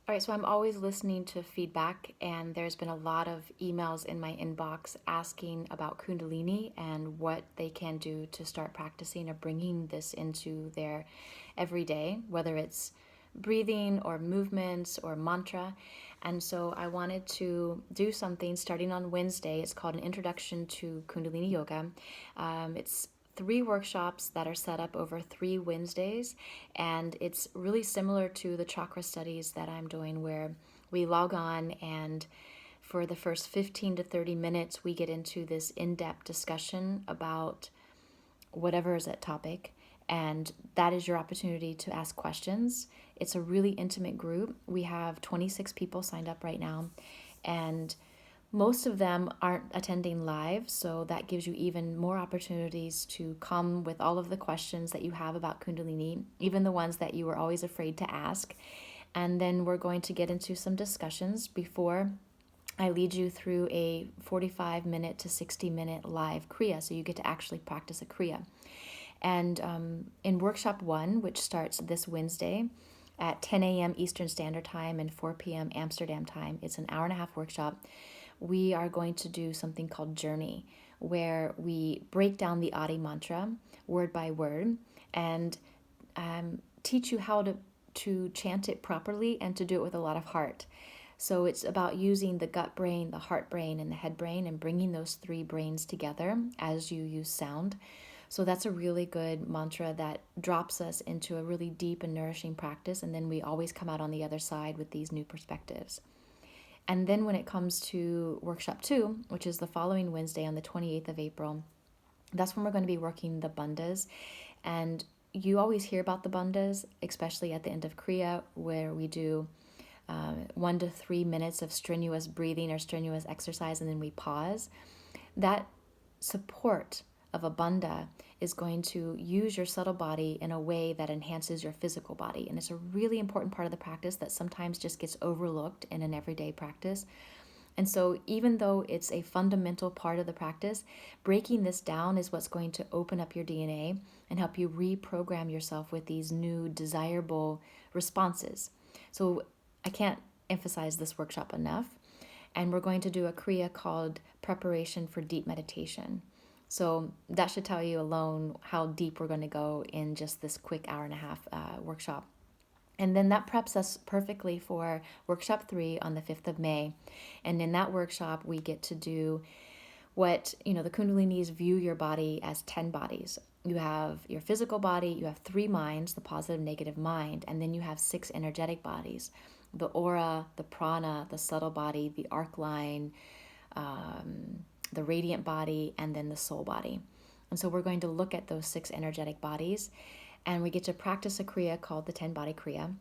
All right, so I'm always listening to feedback, and there's been a lot of emails in my inbox asking about Kundalini and what they can do to start practicing or bringing this into their everyday, whether it's breathing or movements or mantra. And so I wanted to do something starting on Wednesday. It's called an introduction to Kundalini Yoga. It's 3 workshops that are set up over 3 Wednesdays, and it's really similar to the chakra studies that I'm doing, where we log on and for the first 15 to 30 minutes we get into this in-depth discussion about whatever is at topic, and that is your opportunity to ask questions. It's a really intimate group. We have 26 people signed up right now, and most of them aren't attending live, so that gives you even more opportunities to come with all of the questions that you have about Kundalini, even the ones that you were always afraid to ask. And then we're going to get into some discussions before I lead you through a 45-minute to 60-minute live Kriya, so you get to actually practice a Kriya. And in workshop 1, which starts this Wednesday at 10 a.m. Eastern Standard Time and 4 p.m. Amsterdam time, it's an hour-and-a-half workshop. We are going to do something called Journey, where we break down the Adi mantra word by word and teach you how to chant it properly and to do it with a lot of heart. So it's about using the gut brain, the heart brain, and the head brain, and bringing those 3 brains together as you use sound. So that's a really good mantra that drops us into a really deep and nourishing practice, and then we always come out on the other side with these new perspectives. And then when it comes to workshop 2, which is the following Wednesday on the 28th of April, that's when we're going to be working the bandhas. And you always hear about the bandhas, especially at the end of Kriya, where we do 1 to 3 minutes of strenuous breathing or strenuous exercise, and then we pause. That support of a bandha is going to use your subtle body in a way that enhances your physical body. And it's a really important part of the practice that sometimes just gets overlooked in an everyday practice. And so even though it's a fundamental part of the practice, breaking this down is what's going to open up your DNA and help you reprogram yourself with these new desirable responses. So I can't emphasize this workshop enough. And we're going to do a Kriya called Preparation for Deep Meditation. So that should tell you alone how deep we're going to go in just this quick hour-and-a-half workshop. And then that preps us perfectly for workshop 3 on the 5th of May. And in that workshop, we get to do what, the Kundalinis view your body as 10 bodies. You have your physical body, you have 3 minds, the positive, negative mind, and then you have 6 energetic bodies: the aura, the prana, the subtle body, the arc line, the radiant body, and then the soul body. And so we're going to look at those 6 energetic bodies, and we get to practice a Kriya called the 10-body Kriya.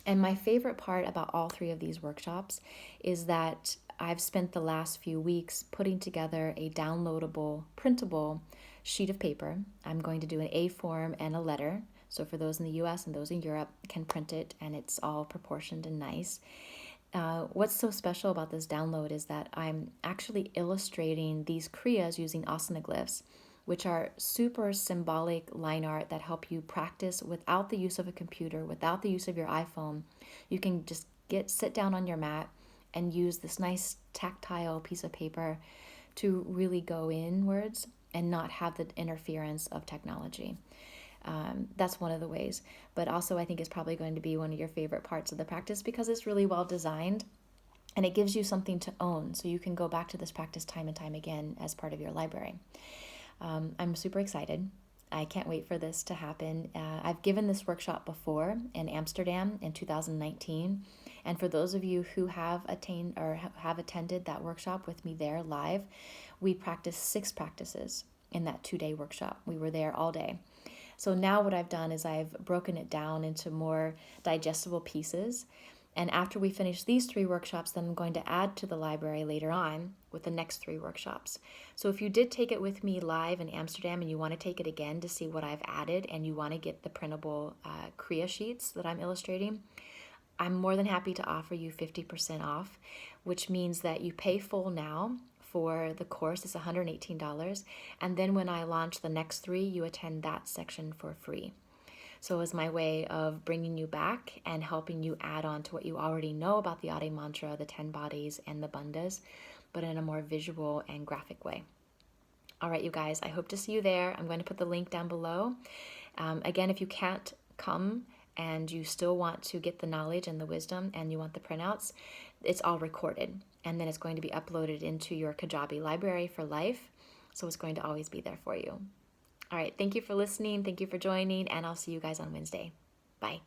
And my favorite part about all 3 of these workshops is that I've spent the last few weeks putting together a downloadable, printable sheet of paper. I'm going to do an A form and a letter. So for those in the US and those in Europe can print it, and it's all proportioned and nice. What's so special about this download is that I'm actually illustrating these Kriyas using asana glyphs, which are super symbolic line art that help you practice without the use of a computer, without the use of your iPhone. You can just sit down on your mat and use this nice tactile piece of paper to really go inwards and not have the interference of technology. That's one of the ways. But also I think it's probably going to be one of your favorite parts of the practice because it's really well designed and it gives you something to own, so you can go back to this practice time and time again as part of your library. I'm super excited. I can't wait for this to happen. I've given this workshop before in Amsterdam in 2019. And for those of you who have attained or have attended that workshop with me there live, we practiced 6 practices in that 2-day workshop. We were there all day. So now what I've done is I've broken it down into more digestible pieces. And after we finish these 3 workshops, then I'm going to add to the library later on with the next 3 workshops. So if you did take it with me live in Amsterdam and you want to take it again to see what I've added and you want to get the printable Kriya sheets that I'm illustrating, I'm more than happy to offer you 50% off, which means that you pay full now for the course. It's $118. And then when I launch the next 3, you attend that section for free. So it was my way of bringing you back and helping you add on to what you already know about the Adi Mantra, the 10 bodies, and the bandhas, but in a more visual and graphic way. All right, you guys, I hope to see you there. I'm going to put the link down below. Again, if you can't come and you still want to get the knowledge and the wisdom and you want the printouts, it's all recorded. And then it's going to be uploaded into your Kajabi library for life. So it's going to always be there for you. All right, thank you for listening. Thank you for joining, and I'll see you guys on Wednesday. Bye.